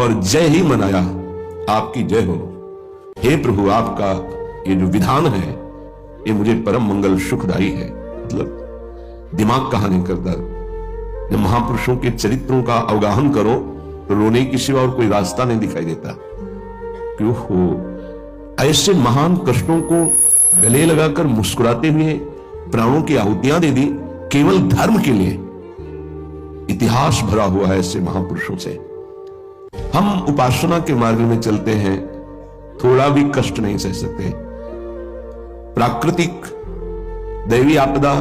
और जय ही मनाया, आपकी जय हो। हे प्रभु, आपका ये जो विधान है ये मुझे परम मंगल सुखदायी है। मतलब दिमाग कहां नहीं करता। जब महापुरुषों के चरित्रों का अवगाहन करो तो रोने की सिवा और कोई रास्ता नहीं दिखाई देता। क्यों हो ऐसे महान कष्टों को गले लगाकर मुस्कुराते हुए प्राणों की आहुतियां दे दी केवल धर्म के लिए। इतिहास भरा हुआ है ऐसे महापुरुषों से। हम उपासना के मार्ग में चलते हैं, थोड़ा भी कष्ट नहीं सह सकते। प्राकृतिक दैवी आपदा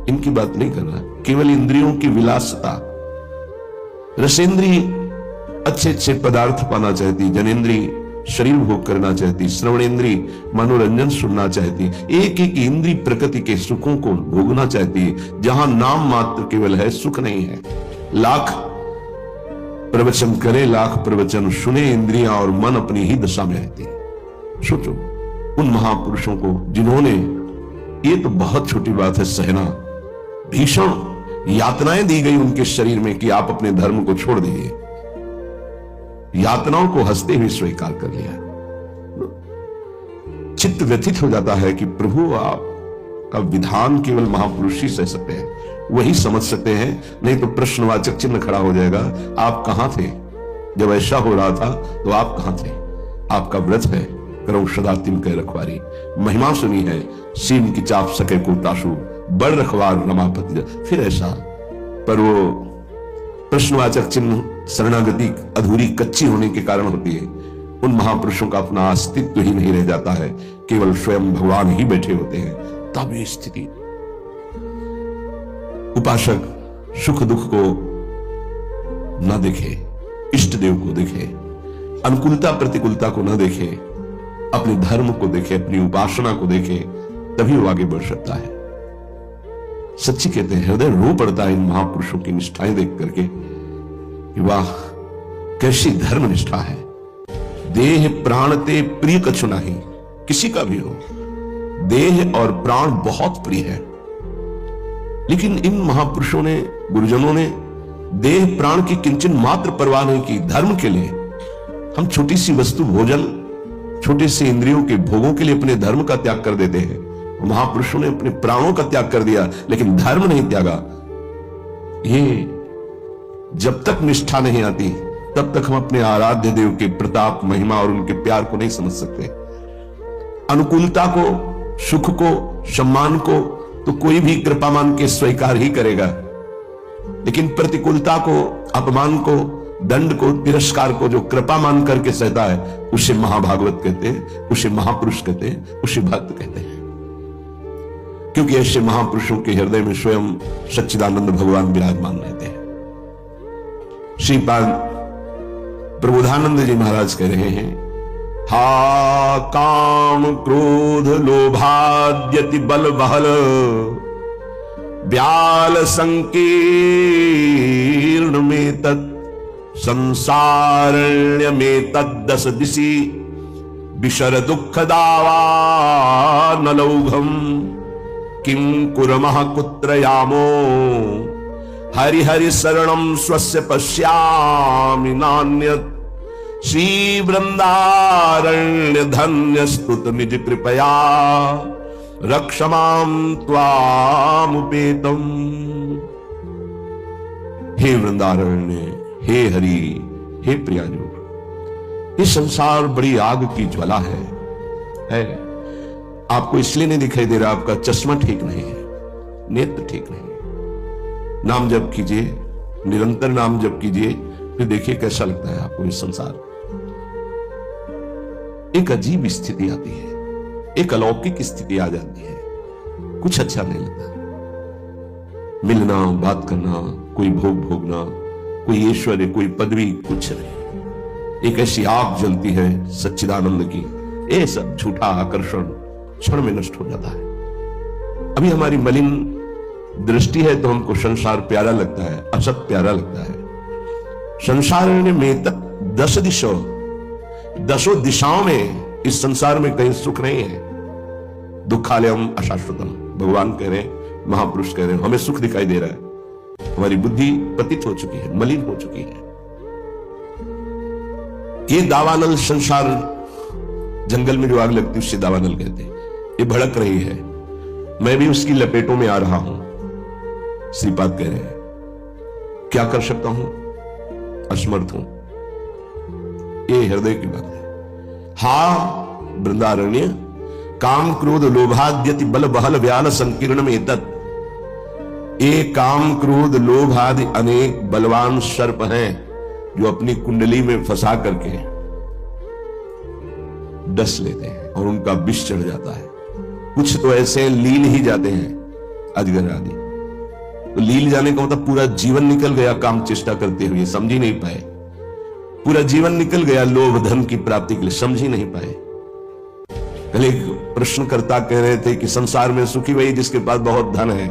इनकी बात नहीं कर रहा, केवल इंद्रियों की विलासता। रसेंद्री अच्छे अच्छे पदार्थ पाना चाहती, जनेन्द्री शरीर भोग करना चाहती, श्रवणेन्द्री मनोरंजन सुनना चाहती, एक एक इंद्री प्रकृति के सुखों को भोगना चाहती है। जहां नाम मात्र केवल है, सुख नहीं है। लाख प्रवचन करे, लाख प्रवचन सुने, इंद्रियां और मन अपनी ही दशा में रहती है। सोचो उन महापुरुषों को जिन्होंने, ये तो बहुत छोटी बात है, सहना, भीषण यातनाएं दी गई उनके शरीर में कि आप अपने धर्म को छोड़ दीजिए। यातनाओं को हंसते हुए स्वीकार कर लिया। चित्त व्यथित हो जाता है कि प्रभु, आपका विधान केवल महापुरुष ही सह सकते हैं, वही समझ सकते हैं, नहीं तो प्रश्नवाचक चिन्ह खड़ा हो जाएगा। आप कहां थे जब ऐसा हो रहा था? तो आप कहां थे? आपका व्रत है, करो सदा तिम के रखवारी, महिमा सुनी है, सीम की चाप सके को ताशु, बड़ रखवार रमापति। फिर ऐसा, पर वो प्रश्नवाचक चिन्ह शरणागति अधूरी कच्ची होने के कारण होती है। उन महापुरुषों का अपना अस्तित्व ही नहीं रह जाता है, केवल स्वयं भगवान ही बैठे होते हैं। तब ये स्थिति, उपासक सुख दुख को न देखे, इष्ट देव को देखे, अनुकूलता प्रतिकूलता को न देखे, अपने धर्म को देखे, अपनी उपासना को देखे, तभी वो आगे बढ़ सकता है। सच्ची कहते हैं, हृदय रो पड़ता है इन महापुरुषों की निष्ठाएं देख करके कि वाह, कैसी धर्म निष्ठा है। देह प्राण ते प्रिय कछु नहीं, किसी का भी हो, देह और प्राण बहुत प्रिय है। लेकिन इन महापुरुषों ने, गुरुजनों ने देह प्राण की किंचन मात्र परवाह नहीं की। धर्म के लिए हम छोटी सी वस्तु भोजन, छोटे से इंद्रियों के भोगों के लिए अपने धर्म का त्याग कर देते हैं। महापुरुषों ने अपने प्राणों का त्याग कर दिया, लेकिन धर्म नहीं त्यागा। ये जब तक निष्ठा नहीं आती तब तक हम अपने आराध्य देव के प्रताप, महिमा और उनके प्यार को नहीं समझ सकते। अनुकूलता को, सुख को, सम्मान को तो कोई भी कृपा मान के स्वीकार ही करेगा, लेकिन प्रतिकूलता को, अपमान को, दंड को, तिरस्कार को जो कृपा मान करके सहता है, उसे महाभागवत कहते हैं, उसे महापुरुष कहते हैं, उसे भक्त कहते हैं। क्योंकि ऐसे महापुरुषों के हृदय में स्वयं सच्चिदानंद भगवान विराजमान रहते हैं। श्रीपाद प्रबोधानंद जी महाराज कह रहे हैं, हा काम क्रोध लोभाद्यति बल बहल, व्याल संकीर्ण में तत् संसारण्य में तद्दस दिशि, विशर दुख दावा न लौघम, किं कुर्मः कुत्र यामो, हरि हरि शरणं स्वस्य पश्यामि नान्यत्, श्री वृंदारण्य धन्य स्तुत निज कृपया, रक्षमां त्वामुपेतम्। हे वृंदारण्य, हे हरि, हे प्रियाजू, ये संसार बड़ी आग की ज्वाला है। आपको इसलिए नहीं दिखाई दे रहा, आपका चश्मा ठीक नहीं है, नेत्र ठीक नहीं है। नाम जप कीजिए, निरंतर नाम जप कीजिए, फिर देखिए कैसा लगता है आपको ये संसार। एक अजीब स्थिति आती है, एक अलौकिक स्थिति आ जाती है, कुछ अच्छा नहीं लगता। मिलना, बात करना, कोई भोग भोगना, कोई ऐश्वर्य, कोई पदवी, कुछ नहीं। एक ऐसी आग जलती है सच्चिदानंद की, ये सब झूठा आकर्षण क्षण में नष्ट हो जाता है। अभी हमारी मलिन दृष्टि है तो हमको संसार प्यारा लगता है, असत प्यारा लगता है। संसार में तक 10 दिशों, 10 दिशाओं में इस संसार में कहीं सुख नहीं है। दुखालयम अशाश्वतम, भगवान कह रहे हैं, महापुरुष कह रहे हैं, हमें सुख दिखाई दे रहा है। हमारी बुद्धि पतित हो चुकी है, मलिन हो चुकी है। ये दावानल संसार, जंगल में जो आग लगती है उससे दावानल कहते हैं, ये भड़क रही है, मैं भी उसकी लपेटों में आ रहा हूं। श्रीपाद कह रहे हैं क्या कर सकता हूं, असमर्थ हूं। ये हृदय की बात है। हा वृंदारण्य काम क्रोध लोभाद्यति बल बहल व्याल संकीर्ण में तत्। ये काम क्रोध लोभ आदि अनेक बलवान सर्प हैं जो अपनी कुंडली में फंसा करके डस लेते हैं और उनका विष चढ़ जाता है। कुछ तो ऐसे लील ही जाते हैं, अजगर आदि। तो लील जाने का मतलब पूरा जीवन निकल गया काम चेष्टा करते हुए, समझ ही नहीं पाए। पूरा जीवन निकल गया लोभ धन की प्राप्ति के लिए, समझ ही नहीं पाए। कल एक प्रश्नकर्ता कह रहे थे कि संसार में सुखी वही जिसके पास बहुत धन है,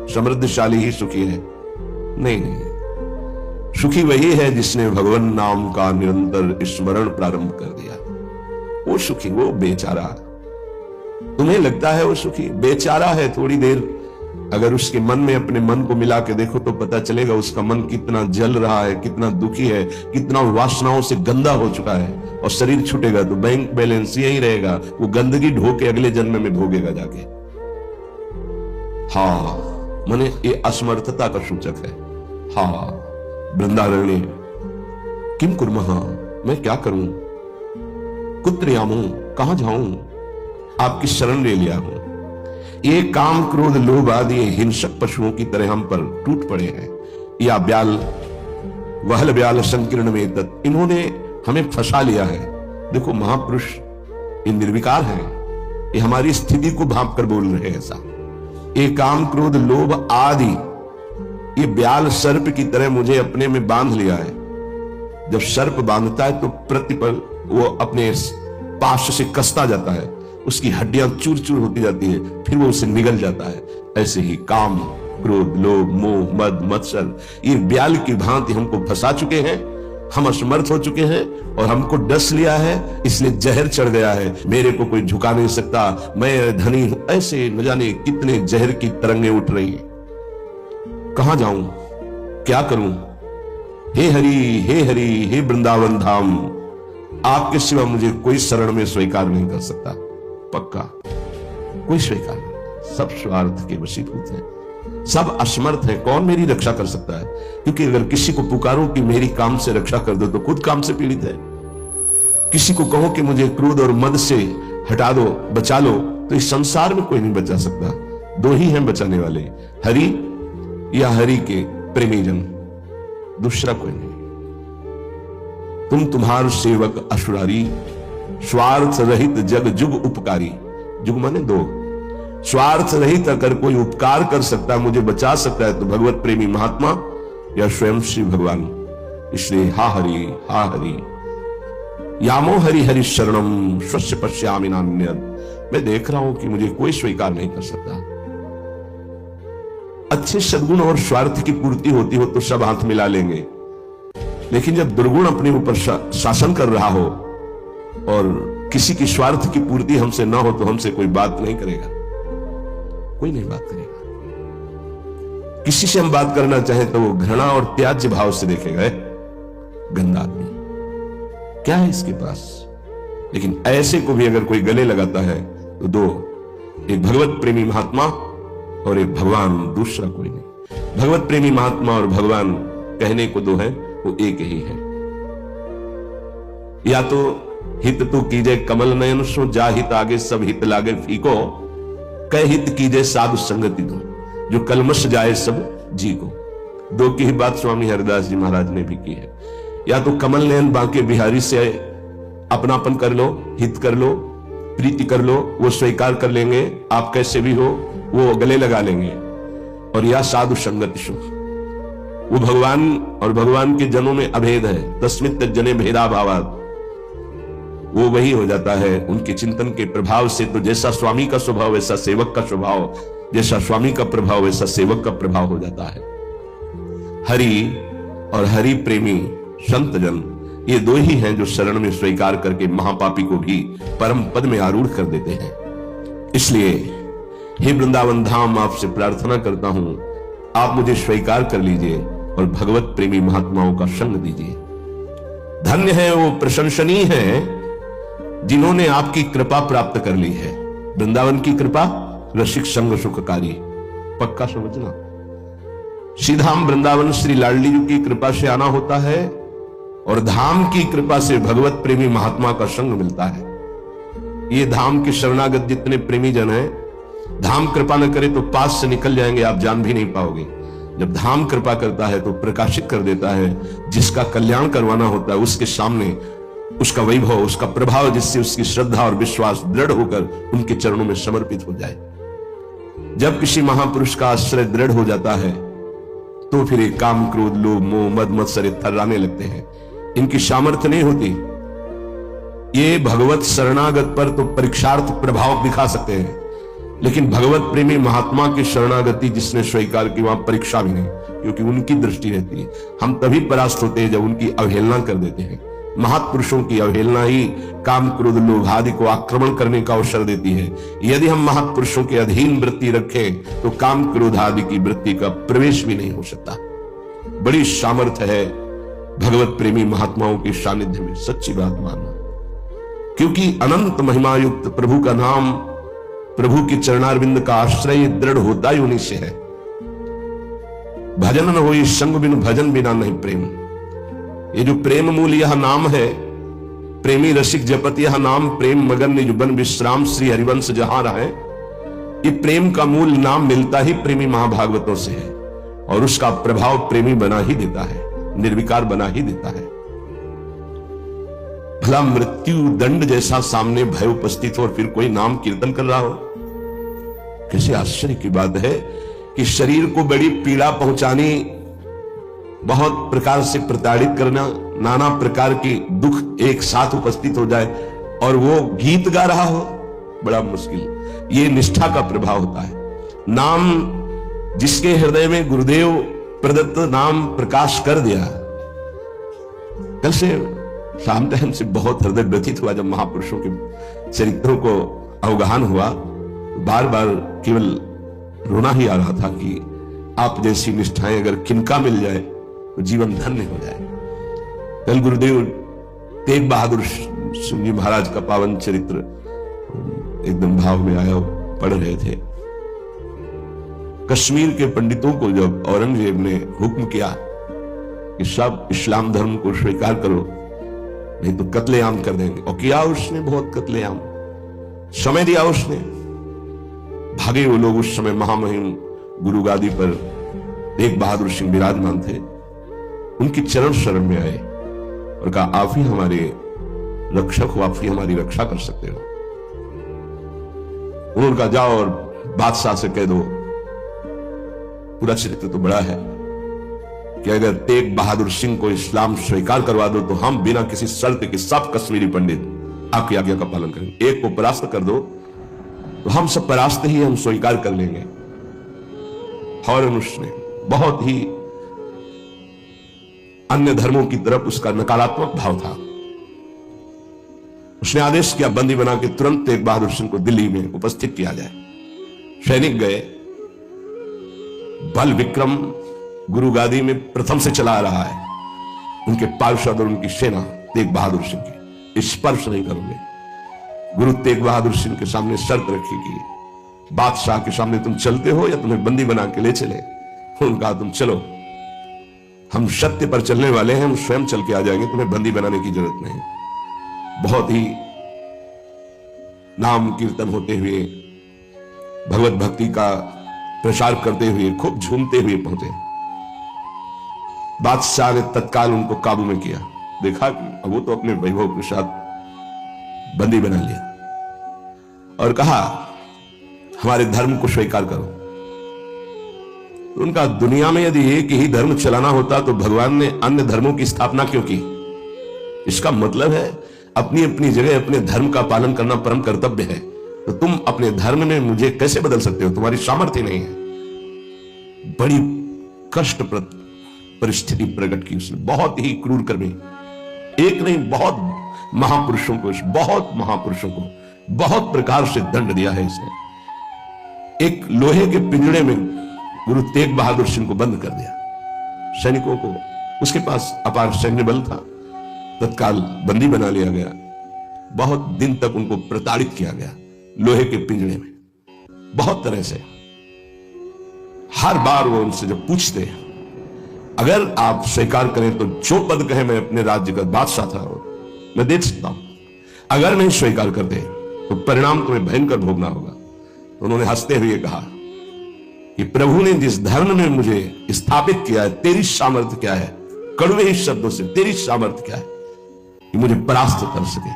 समृद्धशाली ही सुखी है। नहीं नहीं, सुखी वही है जिसने भगवान नाम का निरंतर स्मरण प्रारंभ कर दिया। वो सुखी, वो बेचारा। तुम्हें लगता है वो सुखी, बेचारा है। थोड़ी देर अगर उसके मन में अपने मन को मिला के देखो तो पता चलेगा उसका मन कितना जल रहा है, कितना दुखी है, कितना वासनाओं से गंदा हो चुका है। और शरीर छूटेगा तो बैंक बैलेंस यही रहेगा, वो गंदगी ढो के अगले जन्म में भोगेगा जाके। हाँ, माने ये असमर्थता का सूचक है। हाँ वृंदारण्य किम कुर्मः, मैं क्या करूं, कुत्र यामो, कहां जाऊं, आपकी शरण ले लिया हूं। ये काम क्रोध लोभ आदि हिंसक पशुओं की तरह हम पर टूट पड़े हैं। या ब्याल वहल ब्याल संकीर्ण में तत्, इन्होंने हमें फंसा लिया है। देखो महापुरुष ये निर्विकार है, ये हमारी स्थिति को भांप कर बोल रहे हैं ऐसा। ये काम क्रोध लोभ आदि ये ब्याल सर्प की तरह मुझे अपने में बांध लिया है। जब सर्प बांधता है तो प्रतिपल वो अपने पाश से कसता जाता है, उसकी हड्डियां चूर चूर होती जाती है, फिर वो उसे निगल जाता है। ऐसे ही काम क्रोध लोभ मोह मद मत्सर ये ब्याल की भांति हमको फंसा चुके हैं। हम असमर्थ हो चुके हैं और हमको डस लिया है, इसलिए जहर चढ़ गया है। मेरे को कोई झुका नहीं सकता, मैं धनी हूं, ऐसे न जाने कितने जहर की तरंगें उठ रही हैं। कहां जाऊं, क्या करूं। हे हरि हे वृंदावन धाम, आपके सिवा मुझे कोई शरण में स्वीकार नहीं कर सकता। पक्का कोई स्वीकार नहीं, सब स्वार्थ के वशीभूत हैं, सब असमर्थ हैं। कौन मेरी रक्षा कर सकता है? क्योंकि अगर किसी को पुकारो कि मेरी काम से रक्षा कर दो तो खुद काम से पीड़ित है। किसी को कहो कि मुझे क्रोध और मद से हटा दो, बचा लो, तो इस संसार में कोई नहीं बचा सकता। दो ही हैं बचाने वाले, हरि या हरि के प्रेमी जन, दूसरा कोई नहीं। तुम तुम्हार सेवक असुरारी, स्वार्थ रहित जग जुग उपकारी। जुग माने दो, स्वार्थ रहित अगर कोई उपकार कर सकता है, मुझे बचा सकता है, तो भगवत प्रेमी महात्मा या स्वयं श्री भगवान। इसलिए हा हरि यामो हरि हरि शरणम स्वस्य पश्यामि नान्यत्। मैं देख रहा हूं कि मुझे कोई स्वीकार नहीं कर सकता। अच्छे सद्गुण और स्वार्थ की पूर्ति होती हो तो सब हाथ मिला लेंगे, लेकिन जब दुर्गुण अपने ऊपर शासन कर रहा हो और किसी की स्वार्थ की पूर्ति हमसे ना हो तो हमसे कोई बात नहीं करेगा, कोई नहीं बात करेगा। किसी से हम बात करना चाहें तो वो घृणा और त्याज्य भाव से देखेगा, गंदा आदमी क्या है इसके पास। लेकिन ऐसे को भी अगर कोई गले लगाता है तो दो, एक भगवत प्रेमी महात्मा और एक भगवान, दूसरा कोई नहीं। भगवत प्रेमी महात्मा और भगवान कहने को दो है, वो एक ही है। या तो हित तू कीजे कमल नयन सो, जा हित आगे सब हित लागे फीको, कह हित कीजे साधु संगति दो, जो कलमश जाए सब जी को। दो की ही बात स्वामी हरिदास जी महाराज ने भी की है। या तो कमल नयन बांके बिहारी से अपनापन कर लो, हित कर लो, प्रीति कर लो, वो स्वीकार कर लेंगे, आप कैसे भी हो वो गले लगा लेंगे। और या साधु संगति सो, वो भगवान और भगवान के जनों में अभेद है, तस्मित् जने भेदा भावात्, वो वही हो जाता है उनके चिंतन के प्रभाव से। तो जैसा स्वामी का स्वभाव वैसा सेवक का स्वभाव, जैसा स्वामी का प्रभाव वैसा सेवक का प्रभाव हो जाता है। हरि और हरि प्रेमी संत जन ये दो ही हैं जो शरण में स्वीकार करके महापापी को भी परम पद में आरूढ़ कर देते हैं। इसलिए हे वृंदावन धाम, आपसे प्रार्थना करता हूं, आप मुझे स्वीकार कर लीजिए और भगवत प्रेमी महात्माओं का संग दीजिए। धन्य है वो, प्रशंसनीय है जिन्होंने आपकी कृपा प्राप्त कर ली है। वृंदावन की कृपा रसिक संग सुखकारी, पक्का समझना। श्रीधाम वृंदावन श्री लाडली जी की कृपा से आना होता है और धाम की कृपा से भगवत प्रेमी महात्मा का संग मिलता है। ये धाम के शरणागत जितने प्रेमी जन हैं, धाम कृपा न करे तो पास से निकल जाएंगे, आप जान भी नहीं पाओगे। जब धाम कृपा करता है तो प्रकाशित कर देता है। जिसका कल्याण करवाना होता है उसके सामने उसका वैभव, उसका प्रभाव, जिससे उसकी श्रद्धा और विश्वास दृढ़ होकर उनके चरणों में समर्पित हो जाए। जब किसी महापुरुष का आश्रय दृढ़ हो जाता है तो फिर ये काम, क्रोध, लोभ, मोह, मद मत्सर थर्राने लगते हैं। इनकी सामर्थ्य नहीं होती। ये भगवत शरणागत पर तो परीक्षार्थ प्रभाव दिखा सकते हैं, लेकिन भगवत प्रेमी महात्मा की शरणागति जिसने स्वीकार की वहां परीक्षा भी नहीं, क्योंकि उनकी दृष्टि रहती है। हम तभी परास्त होते हैं जब उनकी अवहेलना कर देते हैं। महापुरुषों की अवहेलना ही काम, क्रोध, लोभ आदि को आक्रमण करने का अवसर देती है। यदि हम महापुरुषों के अधीन वृत्ति रखें तो काम, क्रोध आदि की वृत्ति का प्रवेश भी नहीं हो सकता। बड़ी सामर्थ्य है भगवत प्रेमी महात्माओं के सानिध्य में, सच्ची बात मानना। क्योंकि अनंत महिमा युक्त प्रभु का नाम, प्रभु की चरणारविंद का आश्रय दृढ़ होता ही उन्हीं से है। भजन न होई संग बिन, भजन बिना नहीं प्रेम। ये जो प्रेम मूल यह नाम है, प्रेमी रसिक जपत यह नाम, प्रेम मगन निज बन विश्राम, श्री हरिवंश जहां रहे। ये प्रेम का मूल नाम मिलता ही प्रेमी महाभागवतों से है और उसका प्रभाव प्रेमी बना ही देता है, निर्विकार बना ही देता है। भला मृत्यु दंड जैसा सामने भय उपस्थित हो और फिर कोई नाम कीर्तन कर रहा हो, कैसे आश्चर्य की बात है कि शरीर को बड़ी पीड़ा पहुंचानी, बहुत प्रकार से प्रताड़ित करना, नाना प्रकार की दुख एक साथ उपस्थित हो जाए और वो गीत गा रहा हो, बड़ा मुश्किल। ये निष्ठा का प्रभाव होता है। नाम जिसके हृदय में गुरुदेव प्रदत्त नाम प्रकाश कर दिया। कल से शाम तक हमसे बहुत हृदय व्यथित हुआ जब महापुरुषों के चरित्रों को अवगाहन हुआ। बार बार केवल रोना ही आ रहा था कि आप जैसी निष्ठाएं अगर किनका मिल जाए तो जीवन धन्य हो जाए। कल गुरुदेव तेग बहादुर सिंह जी महाराज का पावन चरित्र एकदम भाव में आया, पढ़ रहे थे। कश्मीर के पंडितों को जब औरंगजेब ने हुक्म किया कि सब इस्लाम धर्म को स्वीकार करो नहीं तो कत्लेआम कर देंगे, और किया उसने बहुत कत्लेआम, समय दिया उसने। भागे वो लोग। उस समय महामहिम गुरु गादी पर तेग बहादुर सिंह विराजमान थे। उनकी चरण शरण में आए और कहा आप ही हमारे रक्षक हो, आप ही हमारी रक्षा कर सकते हो। उन्होंने कहा जाओ और बादशाह से कह दो, पूरा चरित्र तो बड़ा है, कि अगर तेग बहादुर सिंह को इस्लाम स्वीकार करवा दो तो हम बिना किसी शर्त के सब कश्मीरी पंडित आपकी आज्ञा का पालन करेंगे। एक को परास्त कर दो तो हम सब परास्त ही हम स्वीकार कर लेंगे। और उसने बहुत ही अन्य धर्मों की तरफ उसका नकारात्मक भाव था। उसने आदेश किया बंदी बना के तुरंत तेग बहादुर सिंह को दिल्ली में उपस्थित किया जाए। सैनिक गए। बल विक्रम गुरु गादी में प्रथम से चला रहा है। उनके पार्षद और उनकी सेना तेग बहादुर सिंह की स्पर्श नहीं करोगे। गुरु तेग बहादुर सिंह के सामने शर्त रखी कि बादशाह के सामने तुम चलते हो या तुम्हें बंदी बना के ले चले। उनका तुम चलो, हम सत्य पर चलने वाले हैं, हम स्वयं चल के आ जाएंगे, तुम्हें बंदी बनाने की जरूरत नहीं। बहुत ही नाम कीर्तन होते हुए, भगवत भक्ति का प्रचार करते हुए, खूब झूमते हुए पहुंचे। बादशाह ने तत्काल उनको काबू में किया। देखा कि वो तो अपने वैभव के साथ बंदी बना लिया और कहा हमारे धर्म को स्वीकार करो। तो उनका दुनिया में यदि एक ही धर्म चलाना होता तो भगवान ने अन्य धर्मों की स्थापना क्यों की? इसका मतलब है अपनी अपनी जगह अपने धर्म का पालन करना परम कर्तव्य है। तो तुम अपने धर्म में मुझे कैसे बदल सकते हो? तुम्हारी सामर्थ्य नहीं है। बड़ी कष्टप्रद परिस्थिति प्रकट की उसने, बहुत ही क्रूर कर्मी। एक नहीं, बहुत महापुरुषों को, बहुत महापुरुषों को बहुत प्रकार से दंड दिया है इसने। एक लोहे के पिंजड़े में गुरु तेग बहादुर सिंह को बंद कर दिया। सैनिकों को, उसके पास अपार सैन्य बल था, तत्काल बंदी बना लिया गया। बहुत दिन तक उनको प्रताड़ित किया गया लोहे के पिंजरे में, बहुत तरह से। हर बार वो उनसे जब पूछते, अगर आप स्वीकार करें तो जो पद कहे मैं अपने राज्य का बादशाह था मैं दे सकता हूं, अगर नहीं स्वीकार करते तो परिणाम तुम्हें भयंकर भोगना होगा। तो उन्होंने हंसते हुए कहा कि प्रभु ने जिस धर्म में मुझे स्थापित किया है, तेरी सामर्थ्य क्या है, कड़वे ही शब्दों से तेरी सामर्थ्य क्या है कि मुझे परास्त कर सके।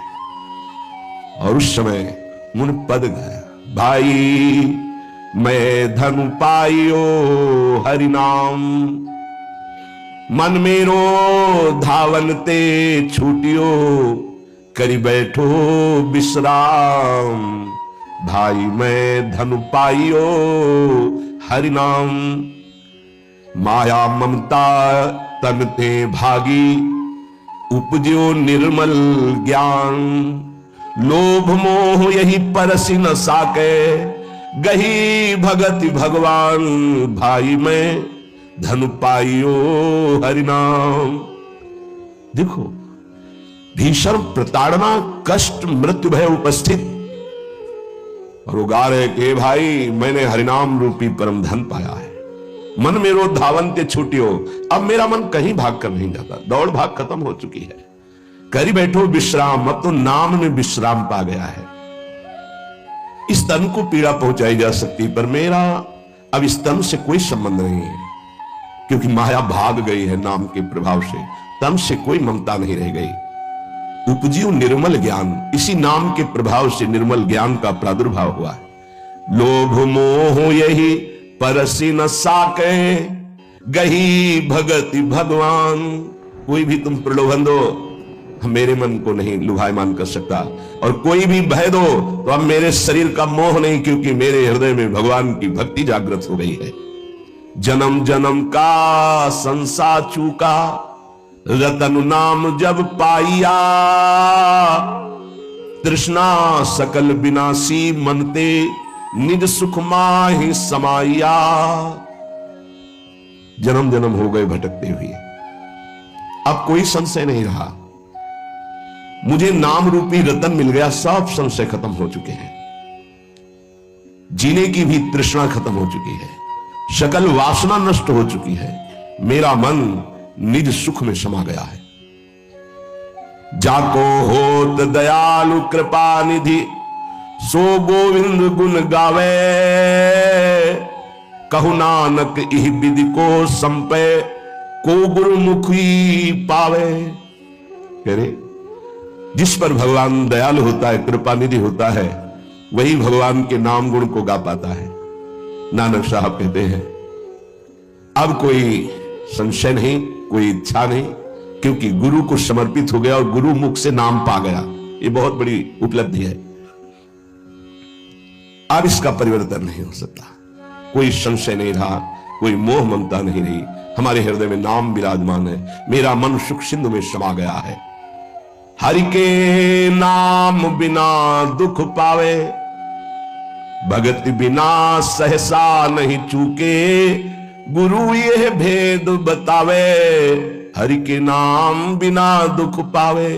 और उस समय मुन पद गाया, भाई मैं धनु पाइयो हरि नाम, मन मेरो धावन ते छूटियो, करी बैठो विश्राम। भाई मैं धनु पाइयो हरि नाम, माया ममता तन ते भागी, उपजो निर्मल ज्ञान। लोभ मोह यही परसी न साके, गही भगति भगवान। भाई मैं धनु पाइयो हरि नाम। देखो, भीषण प्रताड़ना, कष्ट, मृत्यु भय उपस्थित, और वो गा रहे कि भाई मैंने हरिनाम रूपी परम धन पाया है, मन मेरो धावन ते छूटियो। अब मेरा मन कहीं भाग कर नहीं जाता, दौड़ भाग खत्म हो चुकी है, करी बैठो विश्राम। अब तो नाम में विश्राम पा गया है। इस तन को पीड़ा पहुंचाई जा सकती, पर मेरा अब इस तन से कोई संबंध नहीं है, क्योंकि माया भाग गई है नाम के प्रभाव से, तन से कोई ममता नहीं रह गई। उपजियो निर्मल ज्ञान, इसी नाम के प्रभाव से निर्मल ज्ञान का प्रादुर्भाव हुआ है। लोभ मोह यही परसी न साके, गही भगति भगवान। कोई भी तुम प्रलोभन दो, मेरे मन को नहीं लुभायमान कर सकता, और कोई भी भय दो तो अब मेरे शरीर का मोह नहीं, क्योंकि मेरे हृदय में भगवान की भक्ति जागृत हो गई है। जन्म जन्म का संसार चूका, रतन नाम जब पाइया, तृष्णा सकल विनाशी मनते, निज सुख माहि समाइया। जन्म जन्म हो गए भटकते हुए, अब कोई संशय नहीं रहा, मुझे नाम रूपी रतन मिल गया, सब संशय खत्म हो चुके हैं, जीने की भी तृष्णा खत्म हो चुकी है, सकल वासना नष्ट हो चुकी है, मेरा मन निज सुख में समा गया है। जाको होत दयालु कृपा निधि, सो गोविंद गुण गावे, कहु नानक इह विधि को संपे, को गुरुमुखी पावे। कह रहे, जिस पर भगवान दयालु होता है, कृपा निधि होता है, वही भगवान के नाम गुण को गा पाता है। नानक साहब कहते हैं, अब कोई संशय नहीं, कोई इच्छा नहीं, क्योंकि गुरु को समर्पित हो गया और गुरु मुख से नाम पा गया। ये बहुत बड़ी उपलब्धि है। अब इसका परिवर्तन नहीं हो सकता, कोई संशय नहीं रहा, कोई मोह ममता नहीं रही, हमारे हृदय में नाम विराजमान है, मेरा मन सुख सिंधु में समा गया है। हरि के नाम बिना दुख पावे, भगत बिना सहसा नहीं चूके, गुरु यह भेद बतावे, हरि के नाम बिना दुख पावे।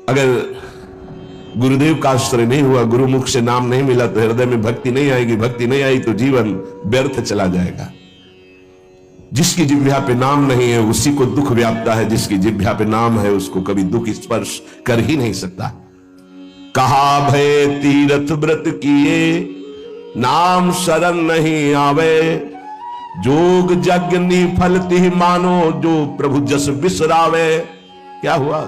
अगर गुरुदेव का आश्रय नहीं हुआ, गुरुमुख से नाम नहीं मिला, तो हृदय में भक्ति नहीं आएगी, भक्ति नहीं आई तो जीवन व्यर्थ चला जाएगा। जिसकी जिह्वा पे नाम नहीं है उसी को दुख व्यापता है, जिसकी जिह्वा पे नाम है उसको कभी दुख स्पर्श कर ही नहीं सकता। कहा भय तीर्थ व्रत किए, नाम शरण नहीं आवे, जोग यज्ञ निफल तिहि मानो, जो प्रभु जस बिसरावे। क्या हुआ,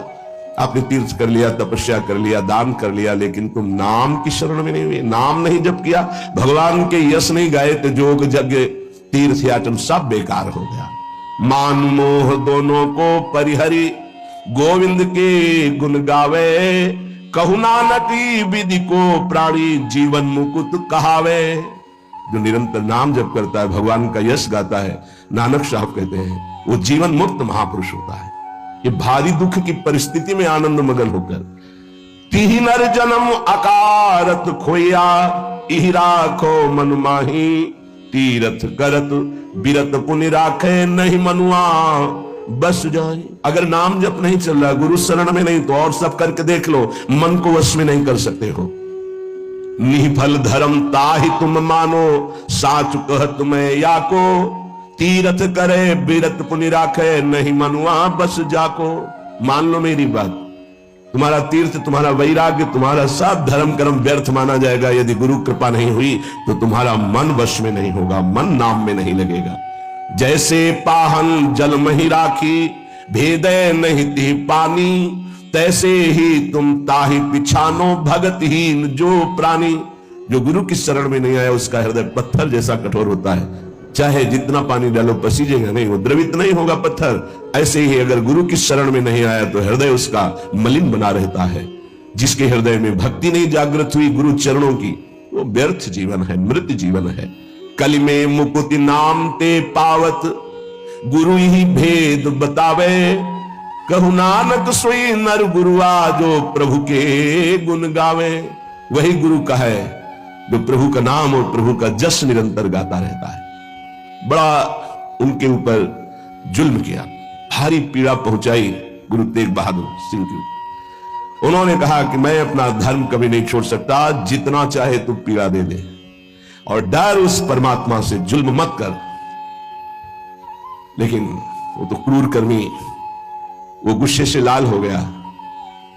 आपने तीर्थ कर लिया, तपस्या कर लिया, दान कर लिया, लेकिन तुम नाम की शरण में नहीं हुए, नाम नहीं जप किया, भगवान के यश नहीं गाए, तो जोग यज्ञ तीर्थ याचन सब बेकार हो गया। मान मोह दोनों को परिहरी, गोविंद के गुण गावे, कहु नानक विधि को प्राणी, जीवन मुकुट कहावे। जो निरंतर नाम जप करता है, भगवान का यश गाता है, नानक साहब कहते हैं वो जीवन मुक्त महापुरुष होता है। ये भारी दुख की परिस्थिति में आनंद मगन होकर, तिहि नर जन्म अकारत खोया, इहि राखो मन माही, तीरथ करत बिरत पुनि राखे नहीं मनुआ, बस जाए। अगर नाम जप नहीं चल रहा, गुरु शरण में नहीं, तो और सब करके देख लो, मन को वश में नहीं कर सकते हो। निफल धर्म ताहि तुम मानो, साच कह तुम्हें या को, तीरथ करे बिरत पुनि राखे, नहीं मनुआ बस जाको। मान लो मेरी बात, तुम्हारा तीर्थ, तुम्हारा वैराग्य, तुम्हारा सब धर्म कर्म व्यर्थ माना जाएगा यदि गुरु कृपा नहीं हुई तो तुम्हारा मन वश में नहीं होगा, मन नाम में नहीं लगेगा। जैसे पाहन जल मही राखी, भेदे नहीं ती पानी, तैसे ही तुम ताहि पिछानो भगतहीन जो प्राणी। जो गुरु की शरण में नहीं आया उसका हृदय पत्थर जैसा कठोर होता है, चाहे जितना पानी डालो पसीजेगा नहीं, वो द्रवित नहीं होगा पत्थर। ऐसे ही अगर गुरु की शरण में नहीं आया तो हृदय उसका मलिन बना रहता है। जिसके हृदय में भक्ति नहीं जागृत हुई गुरु चरणों की, वो व्यर्थ जीवन है, मृत जीवन है। कलि में मुकुति नाम ते पावत, गुरु ही भेद बतावे, कहु नानक सोई नर गुरुआ, जो प्रभु के गुण गावे। वही गुरु का है जो प्रभु का नाम और प्रभु का जस निरंतर गाता रहता है। बड़ा उनके ऊपर जुल्म किया, भारी पीड़ा पहुंचाई गुरु तेग बहादुर सिंह की। उन्होंने कहा कि मैं अपना धर्म कभी नहीं छोड़ सकता, जितना चाहे तू पीड़ा दे दे, और डर उस परमात्मा से, जुल्म मत कर। लेकिन वो तो क्रूर कर्मी, वो गुस्से से लाल हो गया,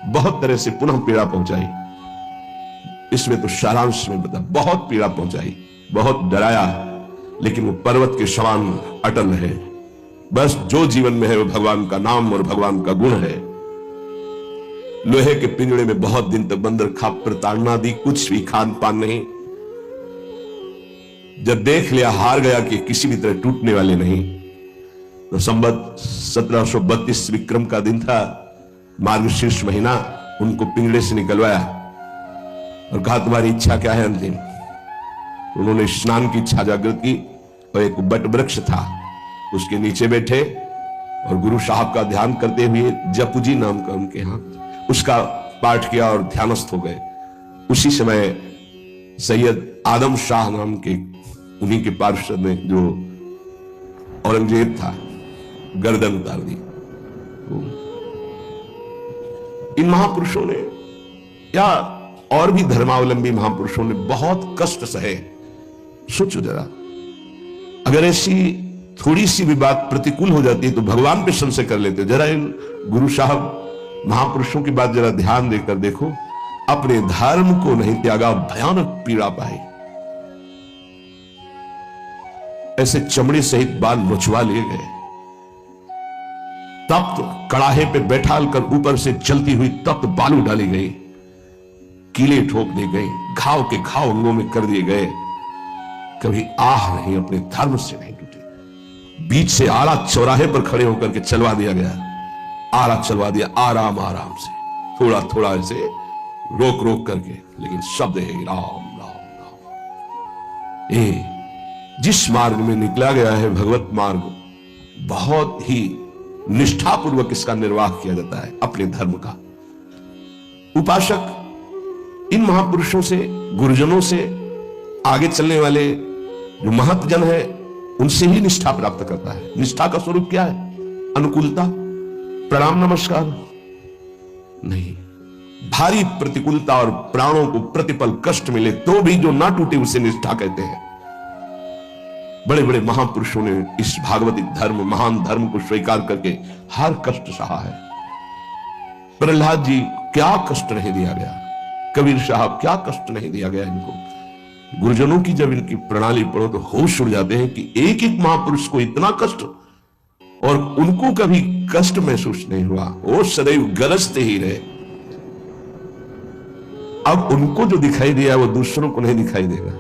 बहुत तरह से पुनः पीड़ा पहुंचाई। इसमें तो सारांश में बता, बहुत पीड़ा पहुंचाई, बहुत डराया, लेकिन वो पर्वत के समान अटल रहे। बस जो जीवन में है वो भगवान का नाम और भगवान का गुण है। लोहे के पिंजड़े में बहुत दिन तक बंदर खा प्रताड़ना दी, कुछ भी खान पान नहीं। जब देख लिया हार गया कि किसी भी तरह टूटने वाले नहीं, तो संवत 1732 विक्रम का दिन था, मार्गशीर्ष महीना। उनको पिंजड़े से निकलवाया और कहा तुम्हारी इच्छा क्या है अंतिम। उन्होंने स्नान की इच्छा जागृत की और एक बट वृक्ष था उसके नीचे बैठे और गुरु साहब का ध्यान करते हुए, जपुजी नाम का उनके यहां, उसका पाठ किया और ध्यानस्थ हो गए। उसी समय सैयद आदम शाह नाम के उन्हीं के पार्षद ने, जो औरंगजेब था, गर्दन उतार दी। इन महापुरुषों ने या और भी धर्मावलंबी महापुरुषों ने बहुत कष्ट सहे। सोचो जरा, अगर ऐसी थोड़ी सी भी बात प्रतिकूल हो जाती है तो भगवान पे संशय कर लेते। जरा इन गुरु साहब महापुरुषों की बात जरा ध्यान देकर देखो, अपने धर्म को नहीं त्यागा, भयानक पीड़ा पाई। ऐसे चमड़े सहित बाल नोचवा लिए गए, तप्त कड़ाहे पे बैठाल कर ऊपर से चलती हुई तप्त बालू डाली गई, कीले ठोक दी गई, घाव के घाव अंगों में कर दिए गए। कभी आह नहीं, अपने धर्म से नहीं टूटे। बीच से आरा चौराहे पर खड़े होकर के चलवा दिया गया, आरा चलवा दिया, आराम आराम से, थोड़ा थोड़ा ऐसे रोक रोक करके, लेकिन शब्द है राम राम राम। ए जिस मार्ग में निकला गया है भगवत मार्ग, बहुत ही निष्ठापूर्वक इसका निर्वाह किया जाता है अपने धर्म का। उपासक इन महापुरुषों से, गुरुजनों से, आगे चलने वाले जो महतजन है, उनसे ही निष्ठा प्राप्त करता है। निष्ठा का स्वरूप क्या है? अनुकूलता, प्रणाम नमस्कार नहीं, भारी प्रतिकूलता और प्राणों को प्रतिपल कष्ट मिले तो भी जो ना टूटे उसे निष्ठा कहते हैं। बड़े बड़े महापुरुषों ने इस भागवतिक धर्म, महान धर्म को स्वीकार करके हर कष्ट सहा है। प्रहलाद जी क्या कष्ट नहीं दिया गया, कबीर साहब क्या कष्ट नहीं दिया गया इनको। गुरुजनों की जब इनकी प्रणाली पढ़ो तो होश उड़ जाते हैं कि एक एक महापुरुष को इतना कष्ट, और उनको कभी कष्ट महसूस नहीं हुआ, वो सदैव गरजते ही रहे। अब उनको जो दिखाई दिया वो दूसरों को नहीं दिखाई देगा।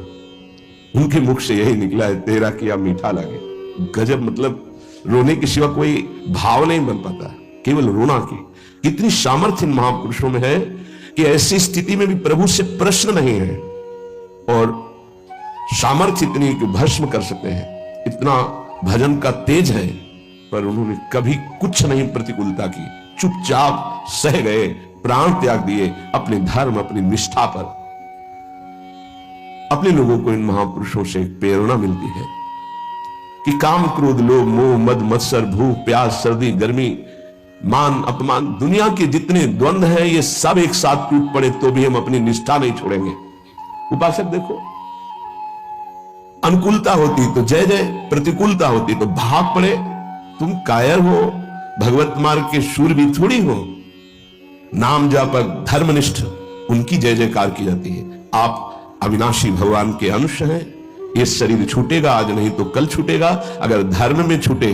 उनके मुख से यही निकला है, तेरा किया मीठा लगे। गजब, मतलब रोने के सिवा कोई भाव नहीं बन पाता, केवल रोना की। इतनी सामर्थ्य इन महापुरुषों में है कि ऐसी स्थिति में भी प्रभु से प्रश्न नहीं है, और सामर्थ्य इतनी कि भस्म कर सकते हैं। इतना भजन का तेज है, पर उन्होंने कभी कुछ नहीं प्रतिकूलता की, चुपचाप सह गए, प्राण त्याग दिए अपने धर्म, अपनी निष्ठा पर। अपने लोगों को इन महापुरुषों से एक प्रेरणा मिलती है। कि काम क्रोध लोभ मोह मद मत्सर भूख प्यास सर्दी गर्मी मान अपमान दुनिया के जितने द्वंद्व हैं ये सब एक साथ टूट पड़े तो भी हम अपनी निष्ठा नहीं छोड़ेंगे। उपासक देखो, अनुकूलता होती तो जय जय, प्रतिकूलता होती तो भाग पड़े। तुम कायर हो, भगवत मार्ग के शूरवीर थोड़ी हो। नाम जापक धर्मनिष्ठ उनकी जय जयकार की जाती है। आप अविनाशी भगवान के अंश हैं। ये शरीर छूटेगा, आज नहीं तो कल छूटेगा। अगर धर्म में छूटे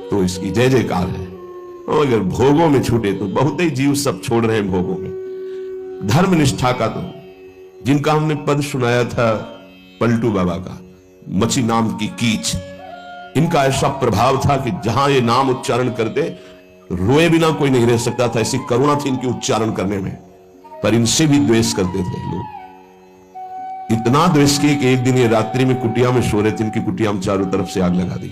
तो इसकी जय जयकार है, और अगर भोगों में छूटे तो बहुत ही जीव सब छोड़ रहे हैं भोगों में। धर्म निष्ठा का तो जिनका हमने पद सुनाया था पलटू बाबा का, मची नाम की कीच, इनका ऐसा प्रभाव था कि जहां ये नाम उच्चारण करते रोए बिना कोई नहीं रह सकता था। ऐसी करुणा थी इनकी उच्चारण करने में। पर इनसे भी द्वेष करते थे लोग, इतना द्वेष किए कि एक दिन ये रात्रि में कुटिया में सो रहे थे, इनकी कुटिया में चारों तरफ से आग लगा दी।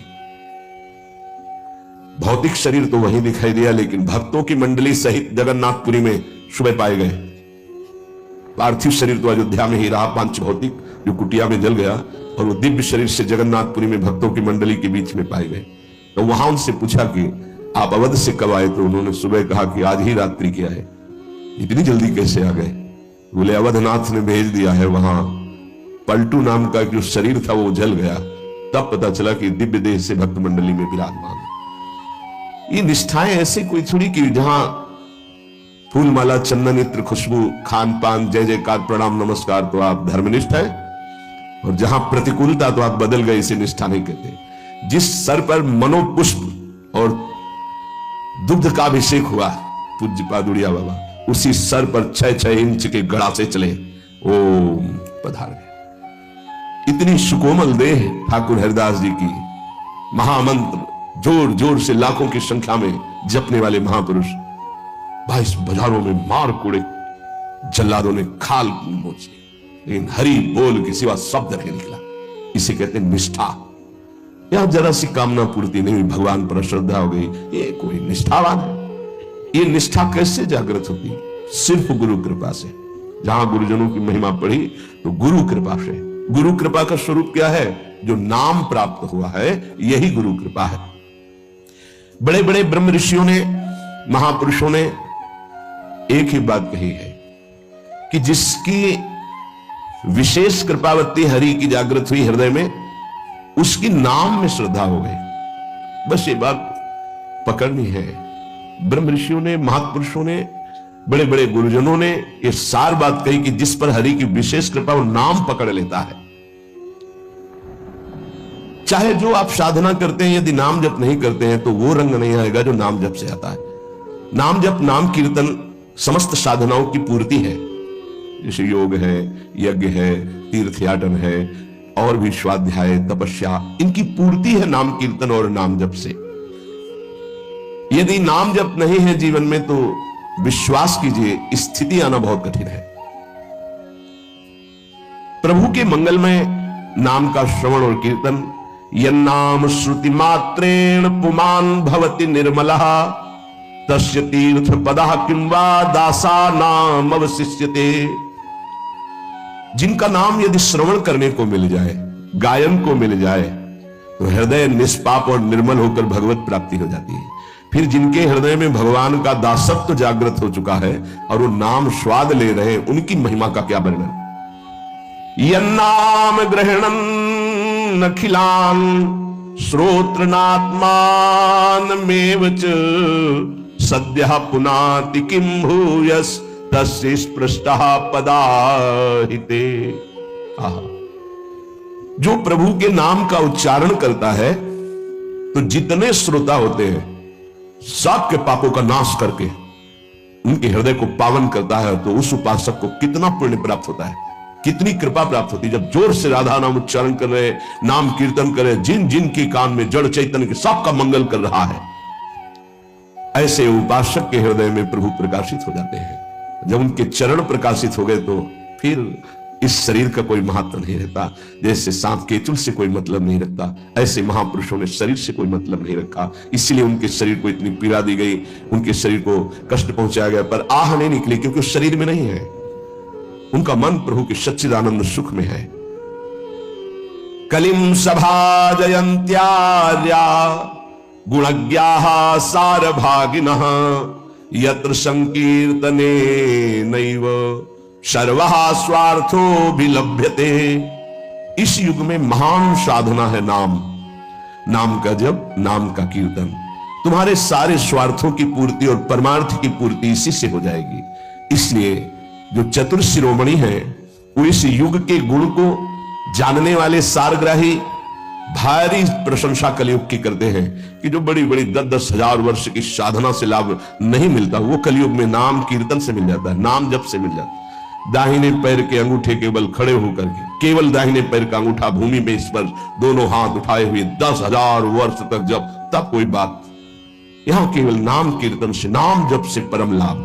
भौतिक शरीर तो वहीं दिखाई दिया, लेकिन भक्तों की मंडली सहित जगन्नाथपुरी में सुबह पाए गए। पार्थिव शरीर तो अयोध्या में ही रहा, पांच भौतिक जो कुटिया में जल गया, और वो दिव्य शरीर से जगन्नाथपुरी में भक्तों की मंडली के बीच में पाए गए। तो वहां उनसे पूछा कि आप अवध से कब आए? तो उन्होंने सुबह कहा कि आज ही रात्रि किया है। इतनी जल्दी कैसे आ गए? बोले अवधनाथ ने भेज दिया है। वहां पलटू नाम का जो शरीर था वो जल गया, तब पता चला कि दिव्य देह से भक्त मंडली में विराजमान। ये निष्ठाएं ऐसे कोई थोड़ी कि जहां फूल माला चंदन इत्र खुशबू खान पान जय जयकार प्रणाम नमस्कार तो आप धर्मनिष्ठ है, और जहां प्रतिकूलता तो आप बदल गए, इसे निष्ठा नहीं कहते। जिस सर पर मनोपुष्प और दुग्ध का अभिषेक हुआ पूज्य पादुड़िया बाबा, उसी सर पर 6-6 इंच के गड़ा से चले ओम पधार गए। इतनी सुकोमल देह ठाकुर हरिदास जी की, महामंत्र जोर जोर से लाखों की संख्या में जपने वाले महापुरुष, 22 बाजारों में मार कोड़े जल्लादों ने खाल मोची, लेकिन हरि बोल के सिवा शब्द नहीं निकला। इसे कहते निष्ठा। यहां जरा सी कामना पूर्ति नहीं हुई, भगवान पर श्रद्धा हो गई, ये कोई निष्ठावान है। ये निष्ठा कैसे जागृत होती? सिर्फ गुरु कृपा से। जहां गुरुजनों की महिमा पढ़ी तो गुरु कृपा से। गुरु कृपा का स्वरूप क्या है? जो नाम प्राप्त हुआ है यही गुरु कृपा है। बड़े बड़े ब्रह्म ऋषियों ने, महापुरुषों ने एक ही बात कही है कि जिसकी विशेष कृपावती हरि की जागृत हुई हृदय में, उसकी नाम में श्रद्धा हो गई। बस ये बात पकड़नी है। ब्रह्म ऋषियों ने, महापुरुषों ने, बड़े बड़े गुरुजनों ने ये सार बात कही कि जिस पर हरि की विशेष कृपा वो नाम पकड़ लेता है। चाहे जो आप साधना करते हैं, यदि नाम जप नहीं करते हैं तो वो रंग नहीं आएगा जो नाम जप से आता है। नाम जप, नाम कीर्तन समस्त साधनाओं की पूर्ति है। जैसे योग है, यज्ञ है, तीर्थयाटन है, और भी स्वाध्याय तपस्या, इनकी पूर्ति है नाम कीर्तन और नाम जप से। यदि नाम जप नहीं है जीवन में तो विश्वास कीजिए स्थिति आना बहुत कठिन है। प्रभु के मंगलमय नाम का श्रवण और कीर्तन, यन्नाम श्रुति मात्रेण पुमान भवति निर्मलः तस्य तीर्थ पदः किंवा दासा नाम अवशिष्यते। जिनका नाम यदि श्रवण करने को मिल जाए, गायन को मिल जाए, तो हृदय निष्पाप और निर्मल होकर भगवत प्राप्ति हो जाती है। फिर जिनके हृदय में भगवान का दासत्व जागृत हो चुका है और वो नाम स्वाद ले रहे हैं, उनकी महिमा का क्या वर्णन। यन्नाम ग्रहणन अखिलान श्रोत्रनात्मानमेव च सद्यः पुनाति किं भूयस् तस्य स्पृष्टः पदाहिते। जो प्रभु के नाम का उच्चारण करता है तो जितने श्रोता होते हैं सबके पापों का नाश करके उनके हृदय को पावन करता है, तो उस उपासक को कितना पुण्य प्राप्त होता है, कितनी कृपा प्राप्त होती है। जब जोर से राधा नाम उच्चारण कर रहे, नाम कीर्तन कर रहे, जिन जिन के कान में जड़ चैतन्य के सबका मंगल कर रहा है, ऐसे उपासक के हृदय में प्रभु प्रकाशित हो जाते हैं। जब उनके चरण प्रकाशित हो गए तो फिर इस शरीर का कोई महत्व नहीं रहता। जैसे सांप केचुल से कोई मतलब नहीं रखता, ऐसे महापुरुषों ने शरीर से कोई मतलब नहीं रखा। इसलिए उनके शरीर को इतनी पीड़ा दी गई, उनके शरीर को कष्ट पहुंचाया गया, पर आह नहीं निकली क्योंकि उस शरीर में नहीं है। उनका मन प्रभु के सच्चिदानंद सुख में है। कलिम सभाजयन्त्यार्या गुणज्ञाः सारभागिनः यत्र संकीर्तने नैव सर्वः स्वार्थो विलभ्यते। इस युग में महान साधना है नाम, नाम का जप, नाम का कीर्तन। तुम्हारे सारे स्वार्थों की पूर्ति और परमार्थ की पूर्ति इसी से हो जाएगी। इसलिए जो चतुर शिरोमणि है वो इस युग के गुण को जानने वाले सारग्राही भारी प्रशंसा कलयुग की करते हैं कि जो बड़ी बड़ी 10-10 हजार वर्ष की साधना से लाभ नहीं मिलता वो कलयुग में नाम कीर्तन से मिल जाता है, नाम जप से मिल जाता है। दाहिने पैर के अंगूठे केवल खड़े होकर के, केवल दाहिने पैर का अंगूठा भूमि में स्पर्श, दोनों हाथ उठाए हुए 10,000 वर्ष तक जब, तब कोई बात। यहां केवल नाम कीर्तन से, नाम जप से परम लाभ।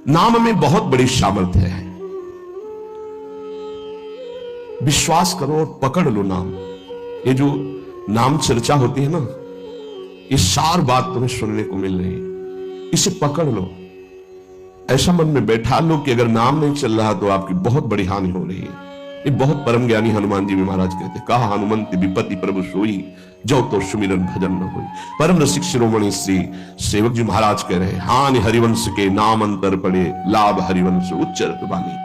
नाम में बहुत बड़ी सामर्थ्य है। विश्वास करो और पकड़ लो नाम। ये जो नाम चर्चा होती है ना, ये सार बात तुम्हें सुनने को मिल रही है, इसे पकड़ लो। ऐसा मन में बैठा लो कि अगर नाम नहीं चल रहा तो आपकी बहुत बड़ी हानि हो रही है। ये बहुत परम ज्ञानी हनुमान जी भी महाराज कहते, कहा हनुमंत विपत्ति प्रभु सोई, जो तो सुमिरन भजन न होई। परम रसिक शिरोमणि श्री सेवक जी महाराज कह रहे, हानि हरिवंश के नाम अंतर पड़े, लाभ हरिवंश उच्चरत वाणी।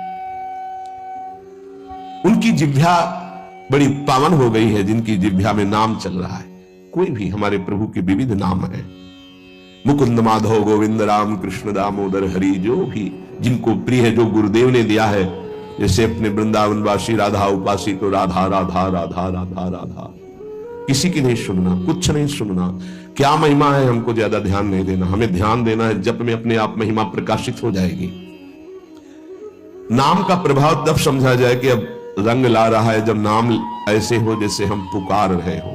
उनकी जिह्वा बड़ी पावन हो गई है जिनकी जिह्वा में नाम चल रहा है। कोई भी, हमारे प्रभु के विविध नाम है, मुकुंद माधव गोविंद राम कृष्ण दामोदर हरि, जो भी जिनको प्रिय है, जो गुरुदेव ने दिया है। जैसे अपने वृंदावनवासी राधा उपासी तो राधा राधा राधा राधा राधा, किसी की नहीं सुनना, कुछ नहीं सुनना। क्या महिमा है हमको ज्यादा ध्यान नहीं देना, हमें ध्यान देना है जप में अपने आप महिमा प्रकाशित हो जाएगी। नाम का प्रभाव तब समझा जाए कि अब रंग ला रहा है जब नाम ऐसे हो जैसे हम पुकार रहे हो।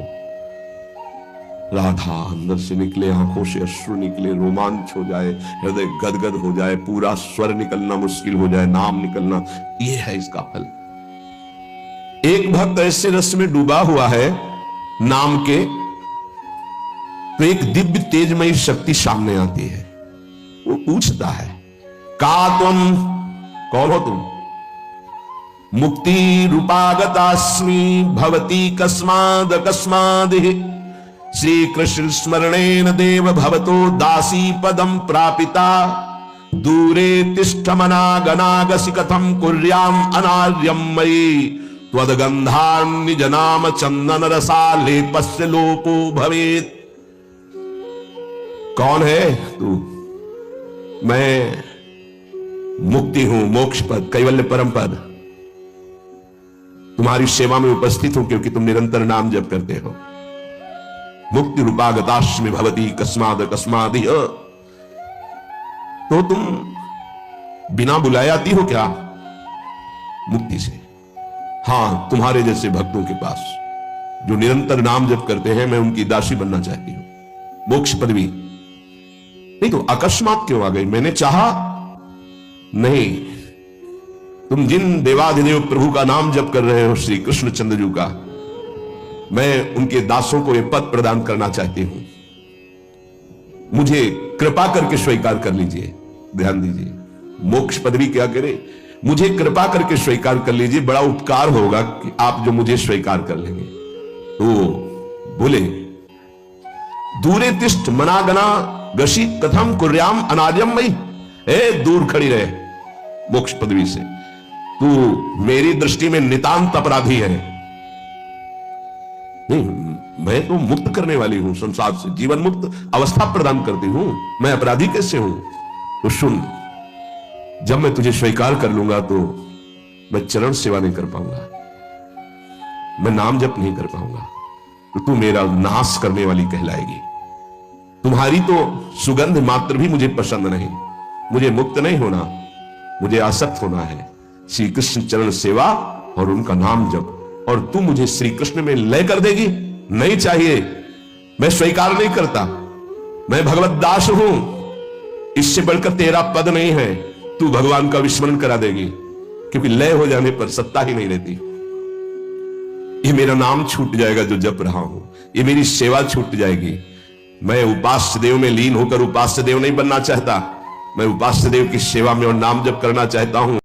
राधा अंदर से निकले, आंखों से अश्रु निकले, रोमांच हो जाए, हृदय गदगद हो जाए, पूरा स्वर निकलना मुश्किल हो जाए, नाम निकलना, ये है इसका फल। एक भक्त ऐसे रस में डूबा हुआ है नाम के, तो एक दिव्य तेजमयी शक्ति सामने आती है। वो पूछता है, का तुम कौन हो तुम? मुक्ति रूपागतास्मि भवती कस्माद कस्माद श्री कृष्ण स्मरणेन देव भवतो दासी पदम प्रापिता दूरे तिष्ठ मनागनागसि कथम कुर्याम अनार्यम मयि त्वदगंधान्नि जनाम चंदन रसालेपस्य लोपो भवेत्। कौन है तू? मैं मुक्ति हूं, मोक्ष पद, कैवल्य परम पद। तुम्हारी सेवा में उपस्थित हूं क्योंकि तुम निरंतर नाम जप करते हो। मुक्ति रूपागतास्मि भवती कस्माद कस्माद, तो तुम बिना बुलाए आती हो क्या? मुक्ति से। हां, तुम्हारे जैसे भक्तों के पास जो निरंतर नाम जप करते हैं, मैं उनकी दासी बनना चाहती हूं, मोक्ष पदवी। नहीं तो अकस्मात क्यों आ गई? मैंने चाहा नहीं। तुम जिन देवाधिदेव प्रभु का नाम जप कर रहे हो, श्री कृष्ण चंद्र जी का, मैं उनके दासों को यह पद प्रदान करना चाहती हूं। मुझे कृपा करके स्वीकार कर लीजिए। ध्यान दीजिए, मोक्ष पदवी क्या करे? मुझे कृपा करके स्वीकार कर लीजिए, बड़ा उपकार होगा कि आप जो मुझे स्वीकार कर लेंगे। तो बोले, दूरे तिष्ठ मनागना गशी कथम कुर्याम अनार्यम मयि। दूर खड़ी रहे मोक्ष पदवी से, तू मेरी दृष्टि में नितांत अपराधी है। नहीं, मैं तो मुक्त करने वाली हूं, संसार से जीवन मुक्त अवस्था प्रदान करती हूं, मैं अपराधी कैसे हूं? तो सुन, जब मैं तुझे स्वीकार कर लूंगा तो मैं चरण सेवा नहीं कर पाऊंगा, मैं नाम जप नहीं कर पाऊंगा, तो तू मेरा नाश करने वाली कहलाएगी। तुम्हारी तो सुगंध मात्र भी मुझे पसंद नहीं। मुझे मुक्त नहीं होना, मुझे आसक्त होना है श्री कृष्ण चरण सेवा और उनका नाम जप। और तू मुझे श्री कृष्ण में लय कर देगी? नहीं चाहिए, मैं स्वीकार नहीं करता। मैं भगवत दास हूं, इससे बढ़कर तेरा पद नहीं है। तू भगवान का विस्मरण करा देगी, क्योंकि लय हो जाने पर सत्ता ही नहीं रहती। ये मेरा नाम छूट जाएगा जो जप रहा हूं, ये मेरी सेवा छूट जाएगी। मैं उपास्य देव में लीन होकर उपास्य देव नहीं बनना चाहता, मैं उपास्य देव की सेवा में और नाम जप करना चाहता हूं।